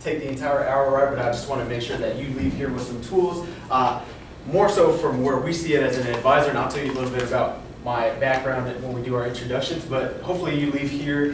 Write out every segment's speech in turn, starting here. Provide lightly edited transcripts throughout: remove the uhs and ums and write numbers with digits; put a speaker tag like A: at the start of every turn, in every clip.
A: take the entire hour, right? But I just want to make sure that you leave here with some tools, more so from where we see it as an advisor, and I'll tell you a little bit about my background when we do our introductions, but hopefully you leave here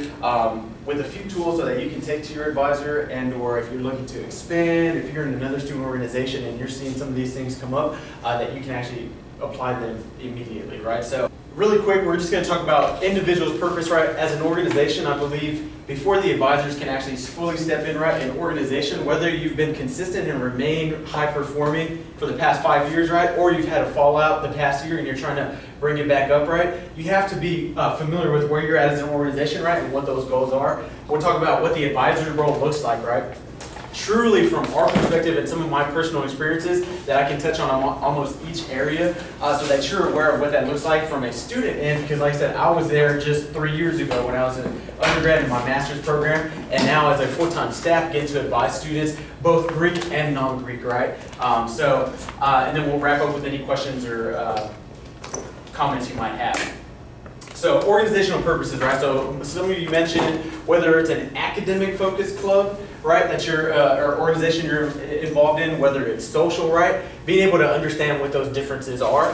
A: with a few tools so that you can take to your advisor, and or if you're looking to expand, if you're in another student organization and you're seeing some of these things come up, that you can actually apply them immediately, right? So really quick, we're just going to talk about individual's purpose, right? As an organization, I believe before the advisors can actually fully step in, right, an organization, whether you've been consistent and remained high performing for the past 5 years, right, or you've had a fallout the past year and you're trying to bring it back up, right, you have to be familiar with where you're at as an organization, right, and what those goals are. We'll talk about what the advisory role looks like, right? Truly, from our perspective and some of my personal experiences, that I can touch on almost each area so that you're aware of what that looks like from a student end, because like I said, I was there just 3 years ago when I was an undergrad in my master's program, and now as a full-time staff get to advise students, both Greek and non-Greek, right? And then we'll wrap up with any questions or comments you might have. So organizational purposes, right? So some of you mentioned whether it's an academic focused club, right, that you're, or organization you're involved in, whether it's social, right, being able to understand what those differences are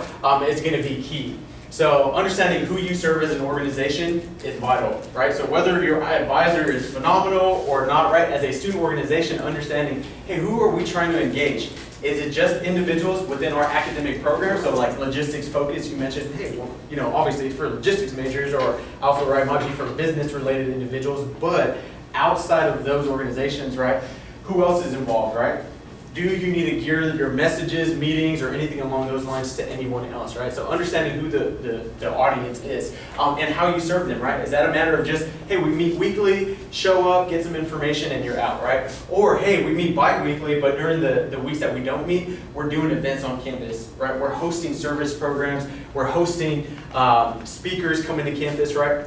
A: is going to be key. So understanding who you serve as an organization is vital, right? So whether your advisor is phenomenal or not, right, as a student organization, understanding, hey, who are we trying to engage? Is it just individuals within our academic program? So like logistics focus, you mentioned, hey, well, you know, obviously for logistics majors, or Alpha Right might be for business related individuals, but outside of those organizations, right, who else is involved, right? Do you need to gear your messages, meetings, or anything along those lines to anyone else, right? So understanding who the audience is and how you serve them, right? Is that a matter of just, hey, we meet weekly, show up, get some information, and you're out, right? Or, hey, we meet bi-weekly, but during the weeks that we don't meet, we're doing events on campus, right? We're hosting service programs, we're hosting speakers coming to campus, right?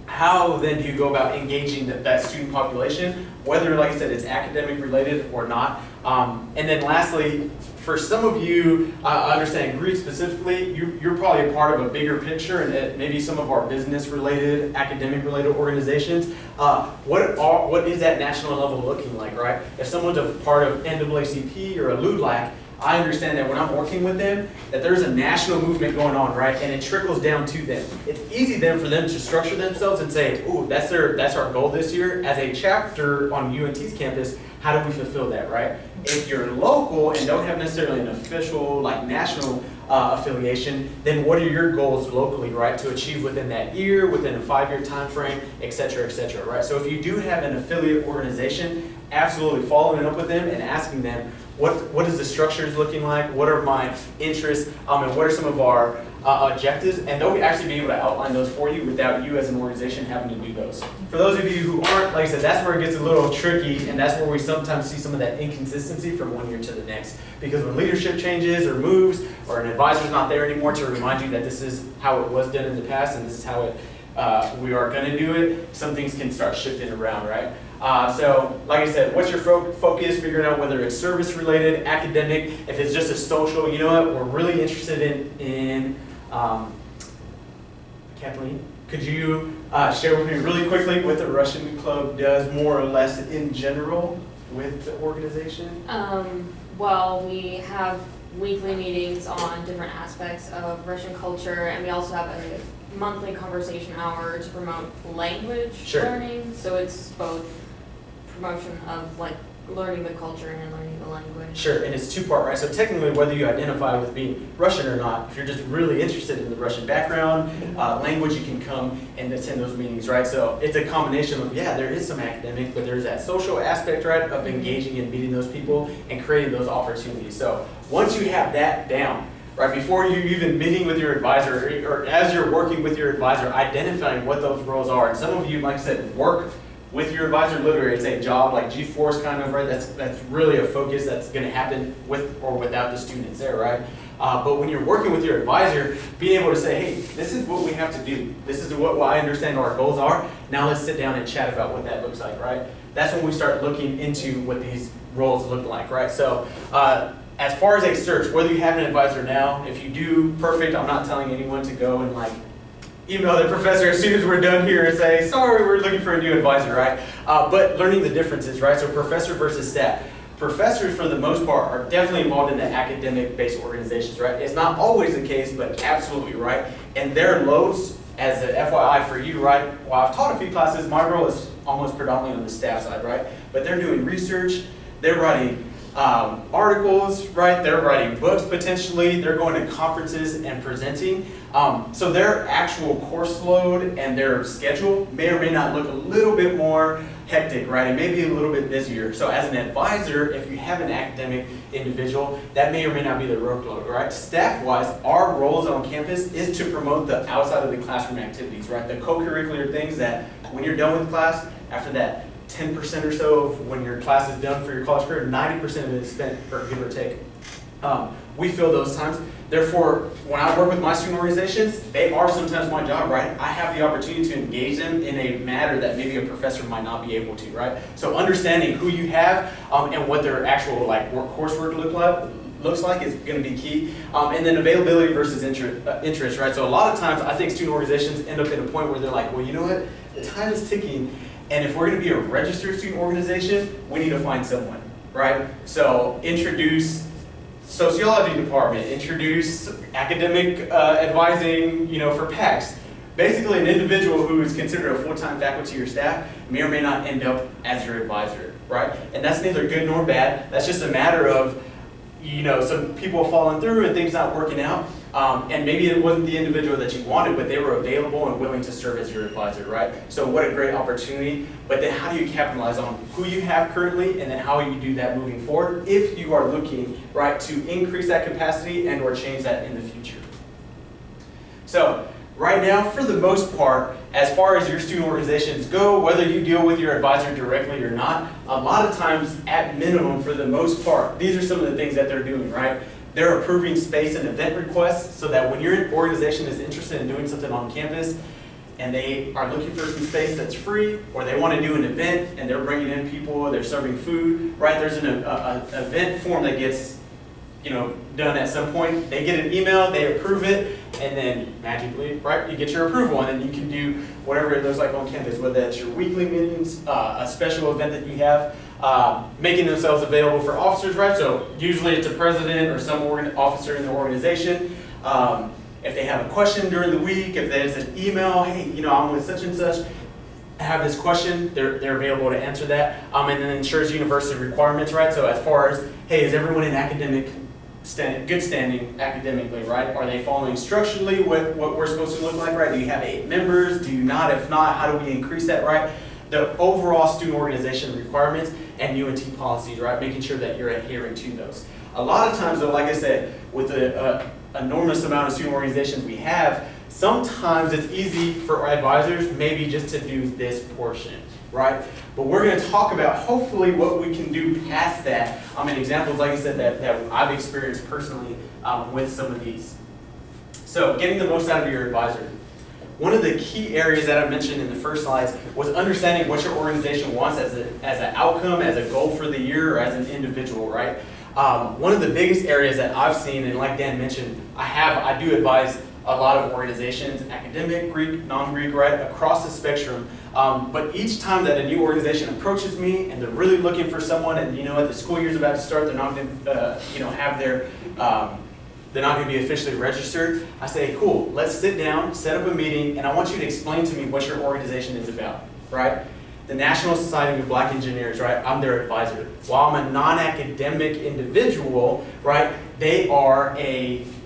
A: How then do you go about engaging that student population, whether, like I said, it's academic related or not? And then lastly, for some of you, I understand Greek specifically, you're probably a part of a bigger picture, and maybe some of our business related, academic related organizations. What is that national level looking like, right? If someone's a part of NAACP or a LUDLAC, I understand that when I'm working with them, that there's a national movement going on, right? And it trickles down to them. It's easy then for them to structure themselves and say, ooh, that's our goal this year. As a chapter on UNT's campus, how do we fulfill that, right? If you're local and don't have necessarily an official, like national affiliation, then what are your goals locally, right, to achieve within that year, within a 5-year time frame, et cetera, right? So if you do have an affiliate organization, absolutely following up with them and asking them, what is the structures looking like? What are my interests? And what are some of our objectives? And they'll actually be able to outline those for you without you as an organization having to do those. For those of you who aren't, like I said, that's where it gets a little tricky, and that's where we sometimes see some of that inconsistency from one year to the next. Because when leadership changes or moves, or an advisor's not there anymore to remind you that this is how it was done in the past and this is how we are going to do it, some things can start shifting around, right? So, like I said, what's your focus? Figuring out whether it's service related, academic, if it's just a social, you know what, we're really interested in Kathleen, could you share with me really quickly what the Russian Club does more or less in general with the organization?
B: Well, we have weekly meetings on different aspects of Russian culture, and we also have a monthly conversation hour to promote language learning. So it's both promotion of like learning the culture and learning the language.
A: Sure, and it's two-part, right? So technically, whether you identify with being Russian or not, if you're just really interested in the Russian background, language, you can come and attend those meetings, right? So it's a combination of, yeah, there is some academic, but there's that social aspect, right, of engaging and meeting those people and creating those opportunities. So once you have that down, right, before you're even meeting with your advisor, or as you're working with your advisor, identifying what those roles are. And some of you, like I said, work with your advisor, literally, it's a job like G4's kind of, right? That's really a focus that's going to happen with or without the students there, right? But when you're working with your advisor, being able to say, hey, this is what we have to do. This is what I understand our goals are. Now let's sit down and chat about what that looks like, right? That's when we start looking into what these roles look like, right? So as far as a search, whether you have an advisor now, if you do, perfect. I'm not telling anyone to go and like email the professor as soon as we're done here and say, sorry, we're looking for a new advisor, right? But learning the differences, right? So professor versus staff. Professors, for the most part, are definitely involved in the academic-based organizations, right? It's not always the case, but absolutely, right? And their loads, as an FYI for you, right? While I've taught a few classes, my role is almost predominantly on the staff side, right? But they're doing research, they're writing articles, right? They're writing books potentially, they're going to conferences and presenting. So their actual course load and their schedule may or may not look a little bit more hectic, right? It may be a little bit busier. So as an advisor, if you have an academic individual, that may or may not be the workload, right? Staff-wise, our roles on campus is to promote the outside of the classroom activities, right? The co-curricular things that when you're done with class, after that 10% or so of when your class is done for your college career, 90% of it is spent, or give or take. We fill those times. Therefore, when I work with my student organizations, they are sometimes my job, right? I have the opportunity to engage them in a manner that maybe a professor might not be able to, right? So understanding who you have and what their actual coursework looks like is going to be key. And then availability versus interest, right? So a lot of times I think student organizations end up at a point where they're like, well, you know what? The time is ticking, and if we're going to be a registered student organization, we need to find someone, right? So introduce sociology department, introduce academic advising, for PACs. Basically, an individual who is considered a full-time faculty or staff may or may not end up as your advisor, right? And that's neither good nor bad. That's just a matter of, some people falling through and things not working out. And maybe it wasn't the individual that you wanted, but they were available and willing to serve as your advisor, right? So what a great opportunity. But then how do you capitalize on who you have currently, and then how you do that moving forward if you are looking, right, to increase that capacity and or change that in the future. So right now, for the most part, as far as your student organizations go, whether you deal with your advisor directly or not, a lot of times, at minimum, for the most part, these are some of the things that they're doing, right? They're approving space and event requests so that when your organization is interested in doing something on campus and they are looking for some space that's free, or they want to do an event and they're bringing in people, they're serving food, right? There's an event form that gets done at some point. They get an email, they approve it, and then magically, right, you get your approval, and then you can do whatever it looks like on campus, whether that's your weekly meetings, a special event that you have, making themselves available for officers, right? So usually it's a president or some officer in the organization. If they have a question during the week, if there's an email, hey, I'm with such and such, I have this question, they're available to answer that. And then ensures university requirements, right? So as far as, hey, is everyone in good standing academically, right? Are they following structurally what we're supposed to look like, right? Do you have 8 members? Do you not? If not, how do we increase that, right? The overall student organization requirements and UNT policies, right? Making sure that you're adhering to those. A lot of times, though, like I said, with the enormous amount of student organizations we have, sometimes it's easy for our advisors maybe just to do this portion, right? But we're going to talk about hopefully what we can do past that. Examples, like I said, that I've experienced personally with some of these. So getting the most out of your advisor. One of the key areas that I mentioned in the first slides was understanding what your organization wants as an outcome, as a goal for the year, or as an individual, right? One of the biggest areas that I've seen, and like Dan mentioned, I do advise a lot of organizations, academic, Greek, non-Greek, right, across the spectrum. But each time that a new organization approaches me and they're really looking for someone, and the school year's about to start, they're not going to, they're not going to be officially registered. I say, cool, let's sit down, set up a meeting, and I want you to explain to me what your organization is about, right? The National Society of Black Engineers, right? I'm their advisor. While I'm a non-academic individual, right? They are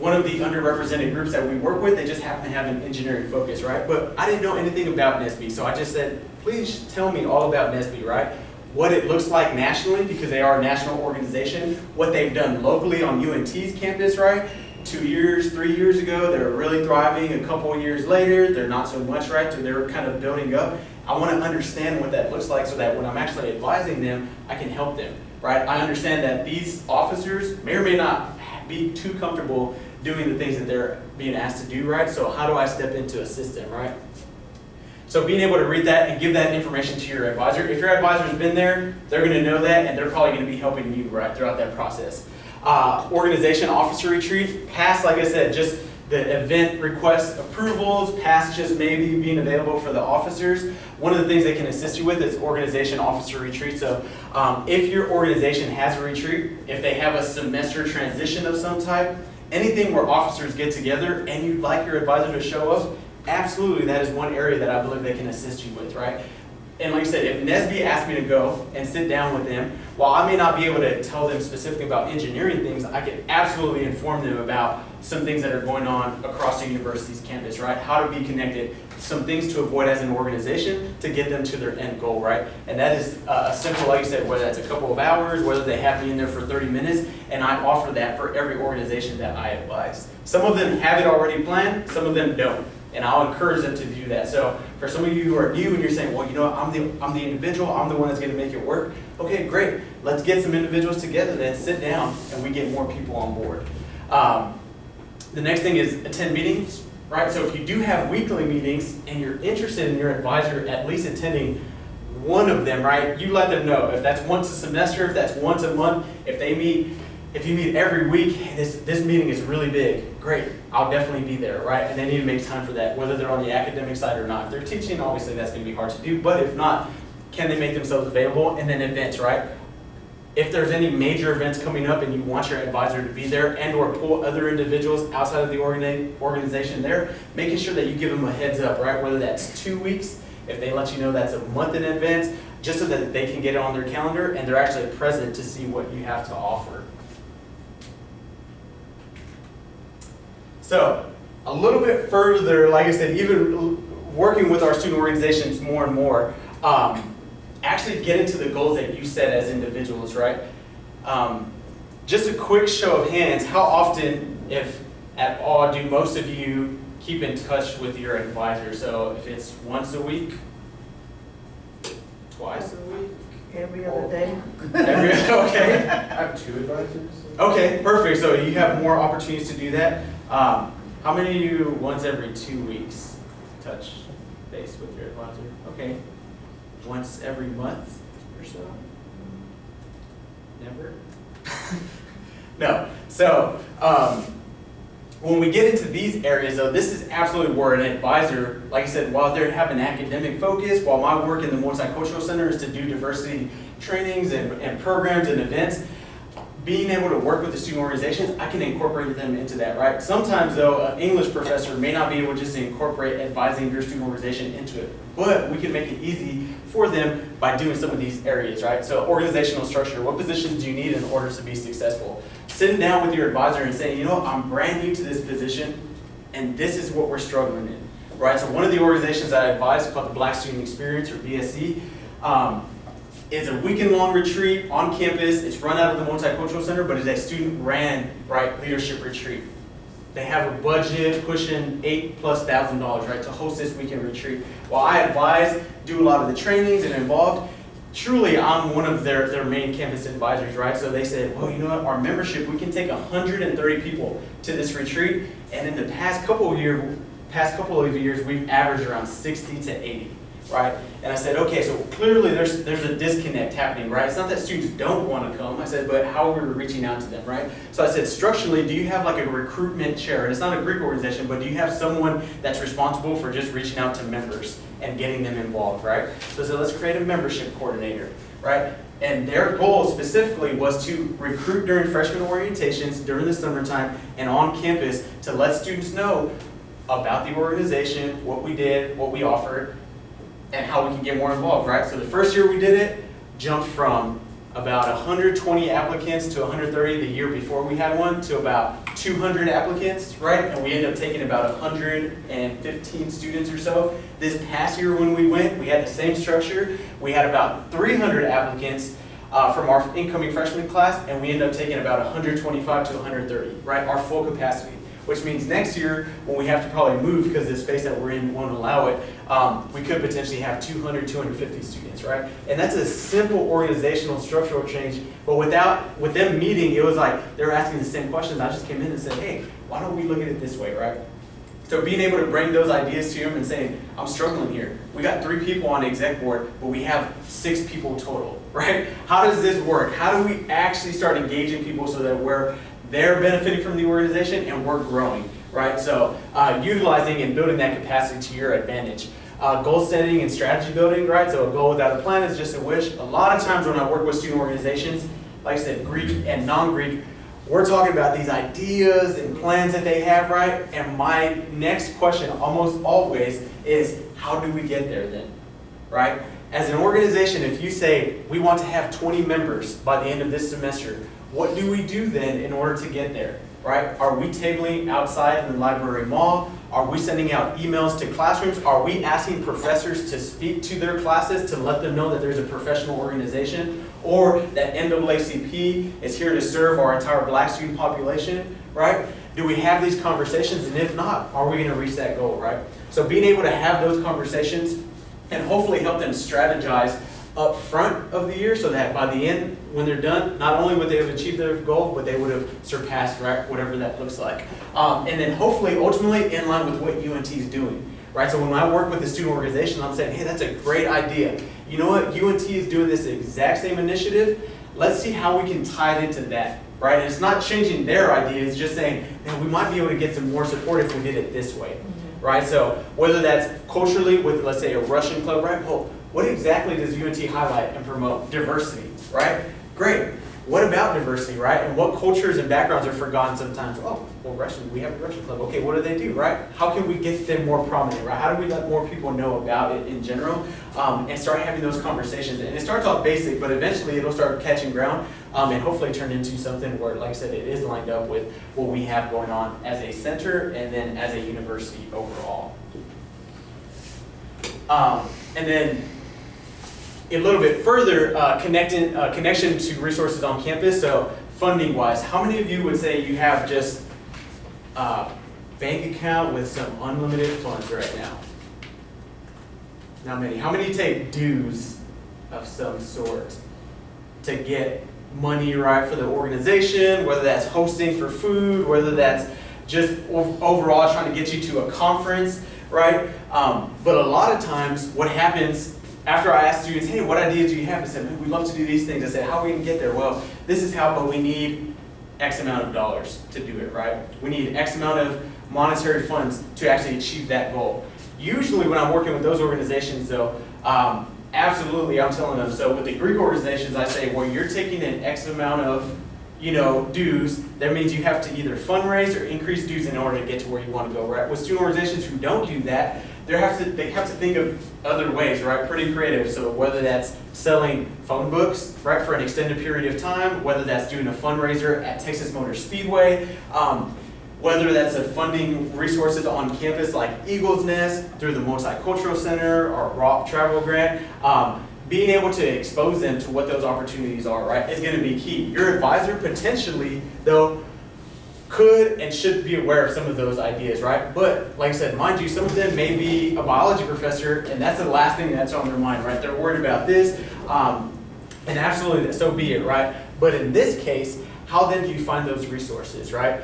A: one of the underrepresented groups that we work with. They just happen to have an engineering focus, right? But I didn't know anything about NSBE, so I just said, please tell me all about NSBE, right? What it looks like nationally, because they are a national organization, what they've done locally on UNT's campus, right? 2 years, 3 years ago, they were really thriving. A couple of years later, they're not so much, right? So they're kind of building up. I want to understand what that looks like so that when I'm actually advising them, I can help them, right? I understand that these officers may or may not be too comfortable doing the things that they're being asked to do, right? So how do I step in to assist them, right? So being able to read that and give that information to your advisor. If your advisor's been there, they're going to know that, and they're probably going to be helping you, right, throughout that process. Organization officer retreat, past, like I said, just the event request approvals, passages maybe being available for the officers. One of the things they can assist you with is organization officer retreat. So if your organization has a retreat, if they have a semester transition of some type, anything where officers get together and you'd like your advisor to show up, absolutely that is one area that I believe they can assist you with, right? And like I said, if NSBE asked me to go and sit down with them, while I may not be able to tell them specifically about engineering things, I can absolutely inform them about some things that are going on across the university's campus, right? How to be connected, some things to avoid as an organization to get them to their end goal, right? And that is a simple, like you said, whether that's a couple of hours, whether they have me in there for 30 minutes, and I offer that for every organization that I advise. Some of them have it already planned, some of them don't. And I'll encourage them to do that. So for some of you who are new and you're saying, well, you know, I'm the individual, I'm the one that's going to make it work. Okay, great. Let's get some individuals together, then sit down, and we get more people on board. The next thing is attend meetings, right? So if you do have weekly meetings and you're interested in your advisor at least attending one of them, right? You let them know if that's once a semester, if that's once a month, if you meet every week, this meeting is really big, great, I'll definitely be there, right? And they need to make time for that, whether they're on the academic side or not. If they're teaching, obviously that's going to be hard to do, but if not, can they make themselves available? And then events, right? If there's any major events coming up and you want your advisor to be there and or pull other individuals outside of the organization there, making sure that you give them a heads up, right? Whether that's 2 weeks, if they let you know that's a month in advance, just so that they can get it on their calendar and they're actually present to see what you have to offer. So, a little bit further, like I said, even working with our student organizations more and more, actually get into the goals that you set as individuals, right? Just a quick show of hands, how often, if at all, do most of you keep in touch with your advisor? So if it's once a week, twice a week?
C: Every other day.
A: Okay.
D: I have 2 advisors.
A: Okay, perfect. So you have more opportunities to do that. How many of you once every 2 weeks touch base with your advisor? Okay. Once every month or so? Never? No. So when we get into these areas, though, this is absolutely where an advisor, like I said, while they have an academic focus, while my work in the Multicultural Center is to do diversity trainings and programs and events, being able to work with the student organizations, I can incorporate them into that, right? Sometimes, though, an English professor may not be able just to incorporate advising your student organization into it, but we can make it easy for them by doing some of these areas, right? So organizational structure, what positions do you need in order to be successful? Sitting down with your advisor and saying, you know, I'm brand new to this position, and this is what we're struggling in, right? So one of the organizations that I advise, called the Black Student Experience, or BSE, is a weekend-long retreat on campus. It's run out of the Multicultural Center, but it's a student-ran, right, leadership retreat. They have a budget pushing $8,000+, right, to host this weekend retreat. While I advise, do a lot of the trainings and involved, truly I'm one of their main campus advisors, right? So they said, well, you know what, our membership, we can take 130 people to this retreat, and in the past couple of years, we've averaged around 60 to 80. Right? And I said, okay, so clearly there's a disconnect happening, right? It's not that students don't want to come. I said, but how are we reaching out to them, right? So I said, structurally, do you have like a recruitment chair? And it's not a Greek organization, but do you have someone that's responsible for just reaching out to members and getting them involved, right? So I said, let's create a membership coordinator, right? And their goal specifically was to recruit during freshman orientations, during the summertime, and on campus to let students know about the organization, what we did, what we offered, and how we can get more involved, right? So the first year we did it, jumped from about 120 applicants to 130 the year before we had one to about 200 applicants, right? And we ended up taking about 115 students or so. This past year when we went, we had the same structure. We had about 300 applicants from our incoming freshman class, and we ended up taking about 125 to 130, right? Our full capacity. Which means next year, when we have to probably move because the space that we're in won't allow it, we could potentially have 200, 250 students, right? And that's a simple organizational structural change, but with them meeting, it was like, they were asking the same questions. I just came in and said, hey, why don't we look at it this way, right? So being able to bring those ideas to them and saying, I'm struggling here. We got 3 people on the exec board, but we have 6 people total, right? How does this work? How do we actually start engaging people so that they're benefiting from the organization and we're growing, right? So utilizing and building that capacity to your advantage. Goal setting and strategy building, right? So a goal without a plan is just a wish. A lot of times when I work with student organizations, like I said, Greek and non-Greek, we're talking about these ideas and plans that they have, right? And my next question almost always is, how do we get there then, right? As an organization, if you say, we want to have 20 members by the end of this semester, what do we do then in order to get there, right? Are we tabling outside in the library mall? Are we sending out emails to classrooms? Are we asking professors to speak to their classes to let them know that there's a professional organization? Or that NAACP is here to serve our entire Black student population, right? Do we have these conversations? And if not, are we going to reach that goal, right? So being able to have those conversations and hopefully help them strategize up front of the year so that by the end, when they're done, not only would they have achieved their goal, but they would have surpassed, right, whatever that looks like. And then hopefully, ultimately, in line with what UNT is doing, right? So when I work with the student organization, I'm saying, hey, that's a great idea. You know what? UNT is doing this exact same initiative. Let's see how we can tie it into that, right? And it's not changing their idea. It's just saying, man, we might be able to get some more support if we did it this way, right? So whether that's culturally with, let's say, a Russian club, right? Well, what exactly does UNT highlight and promote? Diversity, right? Great. What about diversity, right? And what cultures and backgrounds are forgotten sometimes? Oh, well, Russian, we have a Russian club. Okay, what do they do, right? How can we get them more prominent, right? How do we let more people know about it in general and start having those conversations? And it starts off basic, but eventually it'll start catching ground and hopefully turn into something where, like I said, it is lined up with what we have going on as a center and then as a university overall. And then a little bit further, connection to resources on campus. So funding-wise, how many of you would say you have just a bank account with some unlimited funds right now? Not many. How many take dues of some sort to get money, right, for the organization, whether that's hosting for food, whether that's just overall trying to get you to a conference, right? But a lot of times what happens after I ask students, hey, what ideas do you have? They said, man, we'd love to do these things. I said, how are we going to get there? Well, this is how, but we need X amount of dollars to do it, right? We need X amount of monetary funds to actually achieve that goal. Usually when I'm working with those organizations, though, absolutely, I'm telling them, so with the Greek organizations, I say, well, you're taking an X amount of, dues. That means you have to either fundraise or increase dues in order to get to where you want to go, right? With student organizations who don't do that, they have to think of other ways, right? Pretty creative. So whether that's selling phone books, right, for an extended period of time, whether that's doing a fundraiser at Texas Motor Speedway, whether that's a funding resources on campus like Eagle's Nest through the Multicultural Center or ROP Travel Grant, being able to expose them to what those opportunities are, right, is going to be key. Your advisor potentially, though, could and should be aware of some of those ideas, right? But like I said, mind you, some of them may be a biology professor, and that's the last thing that's on their mind, right? They're worried about this, and absolutely, so be it, right? But in this case, how then do you find those resources, right?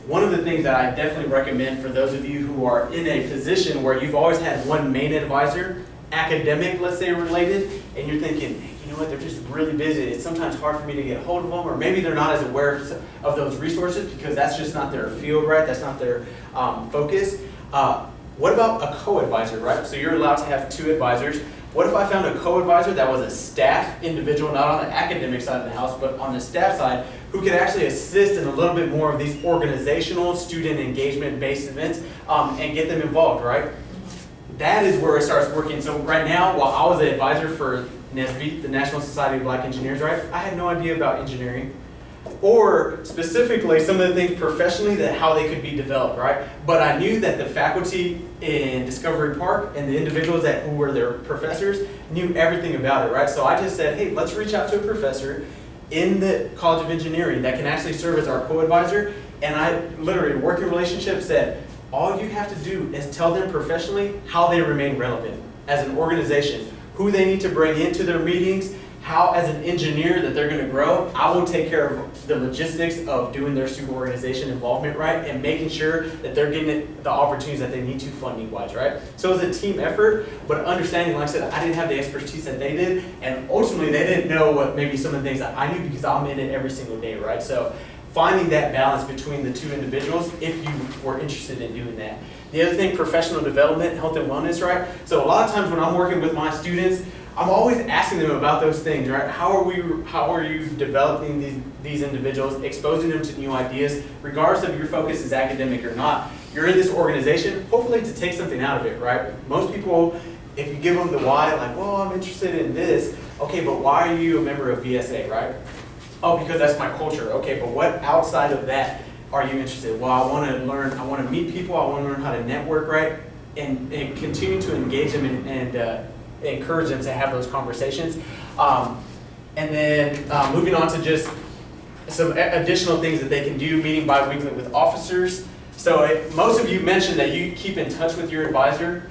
A: One of the things that I definitely recommend for those of you who are in a position where you've always had one main advisor, academic, let's say, related, and you're thinking, hey, you know what, they're just really busy. It's sometimes hard for me to get a hold of them, or maybe they're not as aware of those resources because that's just not their field, right? That's not their focus. What about a co-advisor, right? So you're allowed to have two advisors. What if I found a co-advisor that was a staff individual, not on the academic side of the house, but on the staff side, who could actually assist in a little bit more of these organizational, student engagement-based events and get them involved, right? That is where it starts working. So right now, while I was an advisor for NSBE, the National Society of Black Engineers, right, I had no idea about engineering or specifically some of the things professionally that how they could be developed, right? But I knew that the faculty in Discovery Park and the individuals who were their professors knew everything about it, right? So I just said, hey, let's reach out to a professor in the College of Engineering that can actually serve as our co-advisor. And I literally, working relationship, said, all you have to do is tell them professionally how they remain relevant as an organization, who they need to bring into their meetings, how as an engineer that they're going to grow. I will take care of the logistics of doing their student organization involvement, right, and making sure that they're getting the opportunities that they need to funding-wise, right? So it was a team effort, but understanding, like I said, I didn't have the expertise that they did, and ultimately they didn't know what maybe some of the things that I knew because I'm in it every single day, right? So finding that balance between the two individuals if you were interested in doing that. The other thing, professional development, health and wellness, right? So a lot of times when I'm working with my students, I'm always asking them about those things, right? How are you developing these individuals, exposing them to new ideas, regardless of your focus is academic or not. You're in this organization, hopefully to take something out of it, right? Most people, if you give them the why, like, well, I'm interested in this, okay, but why are you a member of VSA, right? Oh, because that's my culture. Okay, but what outside of that are you interested in? Well, I want to learn, I want to meet people, I want to learn how to network, right? And continue to engage them and encourage them to have those conversations. And then moving on to just some additional things that they can do, meeting bi-weekly with officers. So most of you mentioned that you keep in touch with your advisor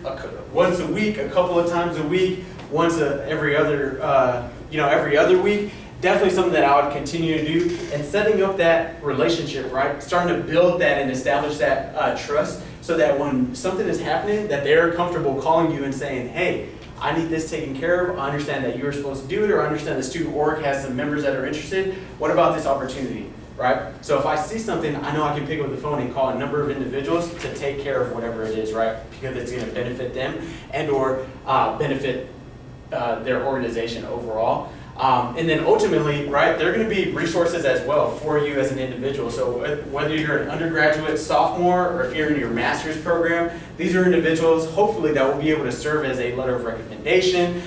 A: once a week, a couple of times a week, once every other week. Definitely something that I would continue to do, and setting up that relationship, right? Starting to build that and establish that trust, so that when something is happening, that they're comfortable calling you and saying, hey, I need this taken care of. I understand that you're supposed to do it, or I understand the student org has some members that are interested. What about this opportunity, right? So if I see something, I know I can pick up the phone and call a number of individuals to take care of whatever it is, right? Because it's going to benefit them and or benefit their organization overall. And then ultimately, right, they're going to be resources as well for you as an individual. So whether you're an undergraduate, sophomore, or if you're in your master's program, these are individuals hopefully that will be able to serve as a letter of recommendation,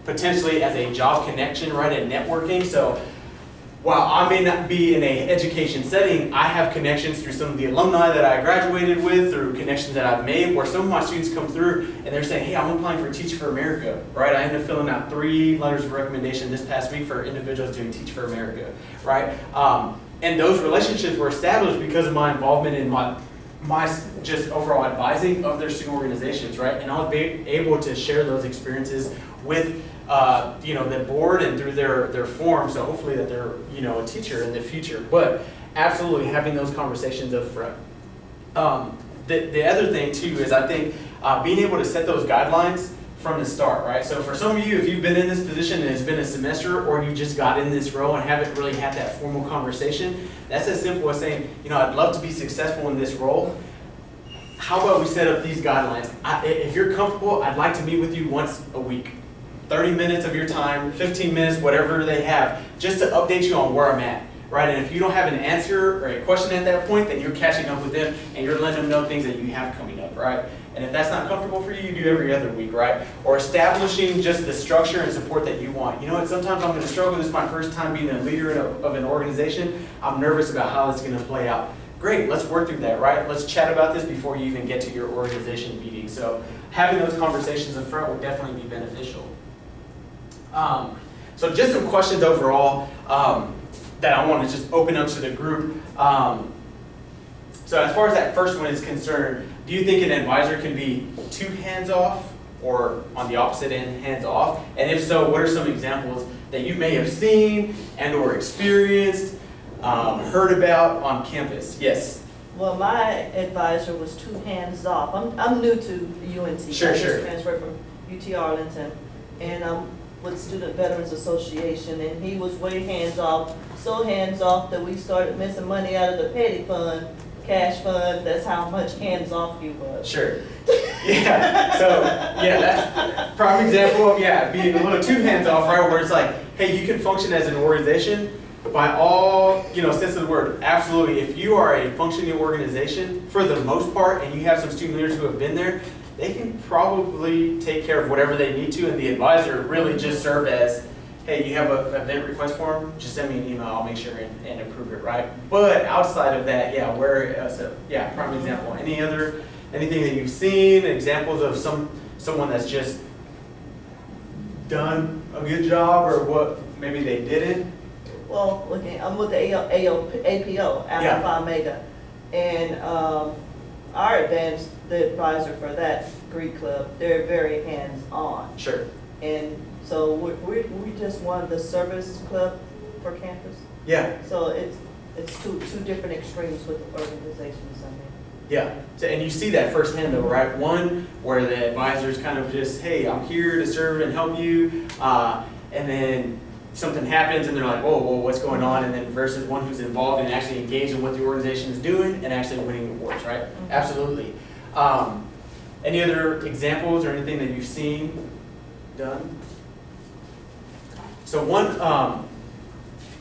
A: potentially as a job connection, right, and networking. So while I may not be in an education setting, I have connections through some of the alumni that I graduated with, through connections that I've made, where some of my students come through and they're saying, hey, I'm applying for Teach for America, right? I ended up filling out 3 letters of recommendation this past week for individuals doing Teach for America, right? And those relationships were established because of my involvement in my just overall advising of their student organizations, right? And I'll be able to share those experiences with the board and through their forum, so hopefully that they're, a teacher in the future. But absolutely having those conversations up front. The other thing too is I think being able to set those guidelines from the start, right? So for some of you, if you've been in this position and it's been a semester, or you just got in this role and haven't really had that formal conversation, that's as simple as saying, I'd love to be successful in this role. How about we set up these guidelines? If you're comfortable, I'd like to meet with you once a week. 30 minutes of your time, 15 minutes, whatever they have, just to update you on where I'm at, right? And if you don't have an answer or a question at that point, then you're catching up with them and you're letting them know things that you have coming up, right? And if that's not comfortable for you, you do every other week, right? Or establishing just the structure and support that you want. Sometimes I'm going to struggle. This is my first time being a leader of an organization. I'm nervous about how it's going to play out. Great, let's work through that, right? Let's chat about this before you even get to your organization meeting. So having those conversations up front would definitely be beneficial. So just some questions overall that I want to just open up to the group. So as far as that first one is concerned, do you think an advisor can be too hands-off, or on the opposite end, hands-off? And if so, what are some examples that you may have seen and or experienced, heard about on campus? Yes?
C: Well, my advisor was too hands-off. I'm new to UNT.
A: Sure.
C: I just transferred from UT Arlington, and I'm with Student Veterans Association, and he was way hands-off, so hands-off that we started missing money out of the petty fund, cash fund. That's how much hands-off he was.
A: Sure. Yeah. So, that's a prime example of, being a little too hands-off, right? Where it's like, hey, you can function as an organization by all, sense of the word. Absolutely. If you are a functioning organization, for the most part, and you have some student leaders who have been there, they can probably take care of whatever they need to, and the advisor really just serve as, hey, you have an event request form, just send me an email, I'll make sure and approve it, right? But outside of that, prime example. Anything that you've seen, examples of someone that's just done a good job, or what maybe they didn't?
C: Well, I'm with the APO, Alpha Phi Omega, and our advanced advisor for that Greek club, they're very hands-on.
A: Sure.
C: And so we just one of the service club for campus.
A: Yeah.
C: So it's two different extremes with organizations.
A: Yeah, and you see that firsthand though, right? One, where the advisor's kind of just, hey, I'm here to serve and help you. And then something happens and they're like, whoa, what's going on? And then versus one who's involved and actually engaged in what the organization is doing and actually winning awards, right?
C: Mhm.
A: Absolutely. Any other examples or anything that you've seen done? So one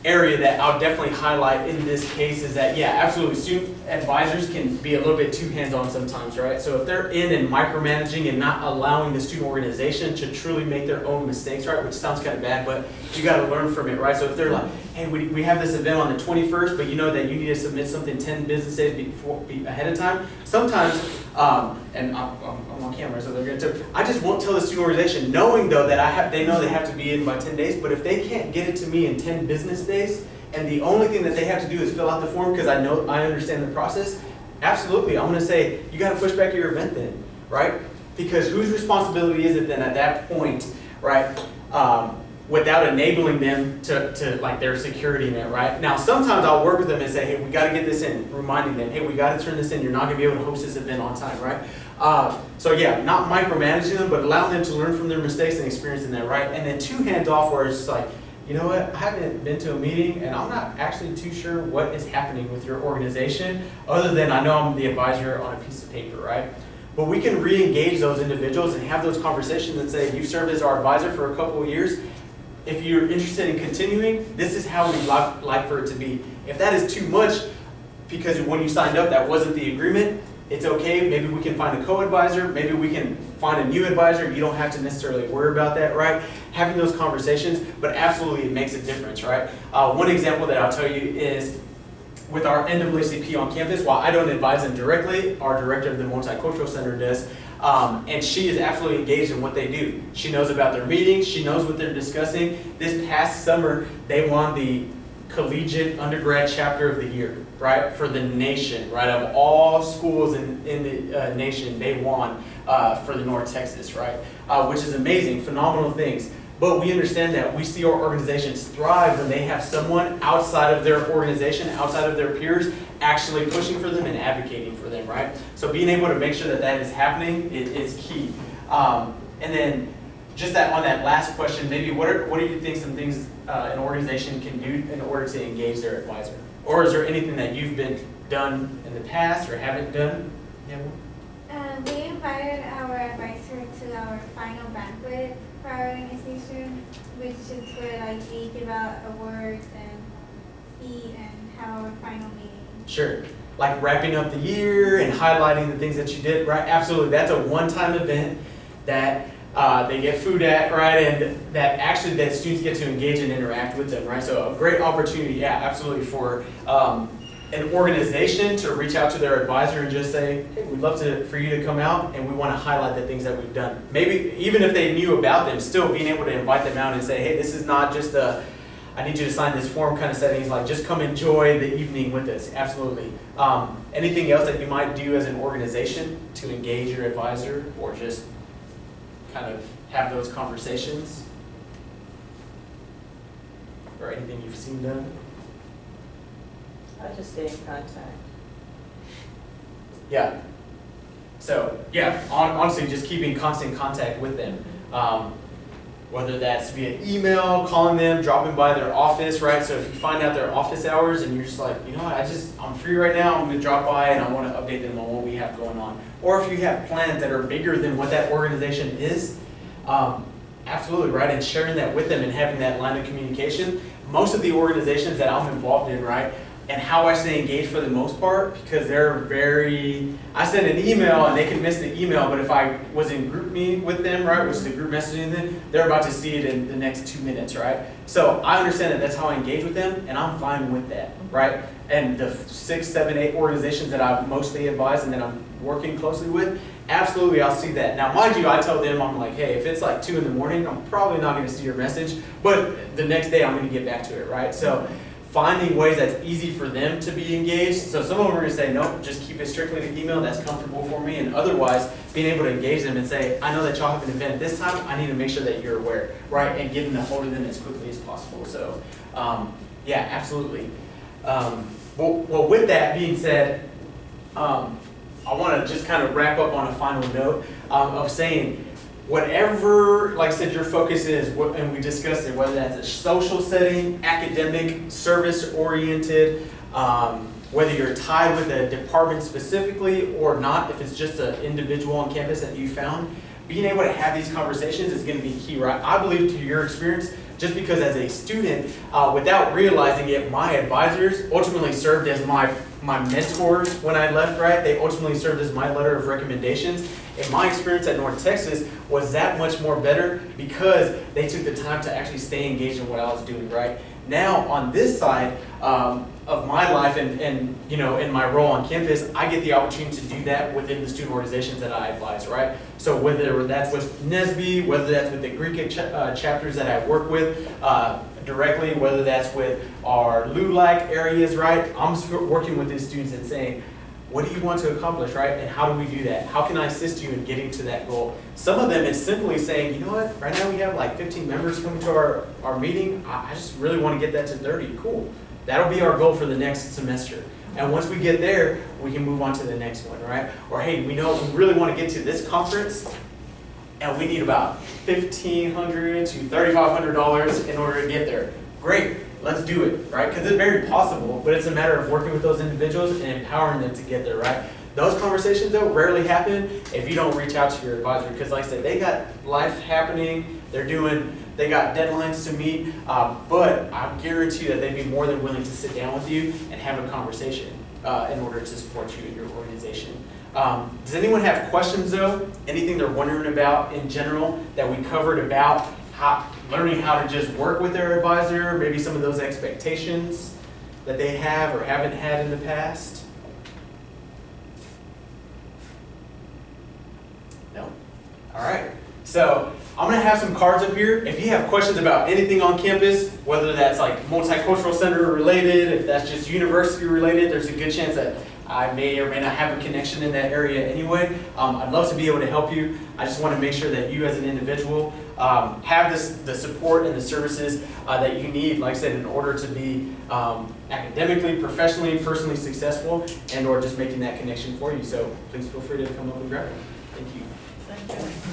A: area that I'll definitely highlight in this case is that, yeah, absolutely, student advisors can be a little bit too hands-on sometimes, right? So if they're in and micromanaging and not allowing the student organization to truly make their own mistakes, right, which sounds kind of bad, but you got to learn from it, right? So if they're like, hey, we have this event on the 21st, but you know that you need to submit something 10 business days ahead of time, sometimes, and I'm on camera, so they're going to, I just won't tell the student organization, knowing though that they know they have to be in by 10 days, but if they can't get it to me in 10 business days, and the only thing that they have to do is fill out the form because I understand the process, absolutely, I'm going to say, you got to push back your event then, right? Because whose responsibility is it then at that point, right? Without enabling them to like their security net, right? Now, sometimes I'll work with them and say, hey, we got to get this in, reminding them, hey, we got to turn this in. You're not going to be able to host this event on time, right? So yeah, not micromanaging them, but allowing them to learn from their mistakes and experiencing that, right? And then 2 hands off where it's just like, you know what, I haven't been to a meeting and I'm not actually too sure what is happening with your organization, other than I know I'm the advisor on a piece of paper, right? But we can re-engage those individuals and have those conversations and say, you've served as our advisor for a couple of years. If you're interested in continuing, this is how we'd like for it to be. If that is too much, because when you signed up, that wasn't the agreement, it's okay. Maybe we can find a co-advisor. Maybe we can find a new advisor. You don't have to necessarily worry about that, right? Having those conversations, but absolutely it makes a difference, right? One example that I'll tell you is with our NAACP on campus. While I don't advise them directly, our director of the Multicultural Center does. And she is absolutely engaged in what they do. She knows about their meetings. She knows what they're discussing. This past summer, they won the Collegiate Undergrad Chapter of the Year, right? For the nation, right? Of all schools in the nation, they won for the North Texas, right? Which is amazing, phenomenal things. But we understand that we see our organizations thrive when they have someone outside of their organization, outside of their peers, actually pushing for them and advocating for them, right? So being able to make sure that that is happening is key. And then just that on that last question, maybe what do you think some things an organization can do in order to engage their advisor? Or is there anything that you've been done in the past or haven't done? Yeah.
D: We invited our advisor to our final banquet for our organization, which is where like we give out awards and eat and have our final meeting.
A: Sure. Like wrapping up the year and highlighting the things that you did, right? Absolutely. That's a one-time event that they get food at, right? And that actually that students get to engage and interact with them, right? So a great opportunity, yeah, absolutely, for an organization to reach out to their advisor and just say, hey, we'd love for you to come out and we want to highlight the things that we've done. Maybe even if they knew about them, still being able to invite them out and say, hey, this is not just I need you to sign this form kind of settings, like just come enjoy the evening with us. Absolutely. Anything else that you might do as an organization to engage your advisor or just kind of have those conversations? Or anything you've seen done?
C: I just stay in contact.
A: Yeah. So, yeah, honestly, just keeping constant contact with them. Whether that's via email, calling them, dropping by their office, right? So if you find out their office hours and you're just like, you know what, I'm free right now, I'm gonna drop by and I wanna update them on what we have going on. Or if you have plans that are bigger than what that organization is, absolutely, right? And sharing that with them and having that line of communication. Most of the organizations that I'm involved in, right? And how I stay engaged for the most part, because I send an email and they can miss the email, but if I was in group meeting with them, right, which is the group messaging them, they're about to see it in the next 2 minutes, right? So I understand that that's how I engage with them, and I'm fine with that, right? And the 6, 7, 8 organizations that I mostly advise and that I'm working closely with, absolutely I'll see that. Now mind you, I tell them, I'm like, hey, if it's like 2 in the morning, I'm probably not gonna see your message, but the next day I'm gonna get back to it, right? So finding ways that's easy for them to be engaged. So some of them are going to say, nope, just keep it strictly to email, that's comfortable for me. And otherwise, being able to engage them and say, I know that y'all have an event at this time, I need to make sure that you're aware, right? And getting a hold of them as quickly as possible. So, yeah, absolutely. Well, with that being said, I want to just kind of wrap up on a final note of saying, whatever, like I said, your focus is, and we discussed it, whether that's a social setting, academic, service-oriented, whether you're tied with a department specifically or not, if it's just an individual on campus that you found, being able to have these conversations is going to be key, right? I believe, to your experience, just because as a student, without realizing it, my advisors ultimately served as my mentors when I left, right? They ultimately served as my letter of recommendations. And my experience at North Texas was that much more better because they took the time to actually stay engaged in what I was doing, right? Now, on this side of my life and you know, in my role on campus, I get the opportunity to do that within the student organizations that I advise, right? So whether that's with NSBE, whether that's with the Greek chapters that I work with directly, whether that's with our LULAC areas, right? I'm working with these students and saying, what do you want to accomplish, right? And how do we do that? How can I assist you in getting to that goal? Some of them, it's simply saying, you know what, right now we have like 15 members coming to our meeting. I just really want to get that to 30. Cool. That'll be our goal for the next semester. And once we get there, we can move on to the next one, right? Or hey, we know we really want to get to this conference, and we need about $1,500 to $3,500 in order to get there. Great. Let's do it, right? Because it's very possible, but it's a matter of working with those individuals and empowering them to get there, right? Those conversations, though, rarely happen if you don't reach out to your advisor. Because like I said, they got life happening, they got deadlines to meet, but I guarantee that they'd be more than willing to sit down with you and have a conversation in order to support you in your organization. Does anyone have questions, though? Anything they're wondering about in general that we covered about learning how to just work with their advisor, maybe some of those expectations that they have or haven't had in the past? No? All right. So I'm going to have some cards up here. If you have questions about anything on campus, whether that's like multicultural center related, if that's just university related, there's a good chance that I may or may not have a connection in that area anyway. I'd love to be able to help you. I just want to make sure that you as an individual have the support and the services that you need, like I said, in order to be academically, professionally, personally successful, and or just making that connection for you. So please feel free to come up and grab it. Thank you.
C: Thank you.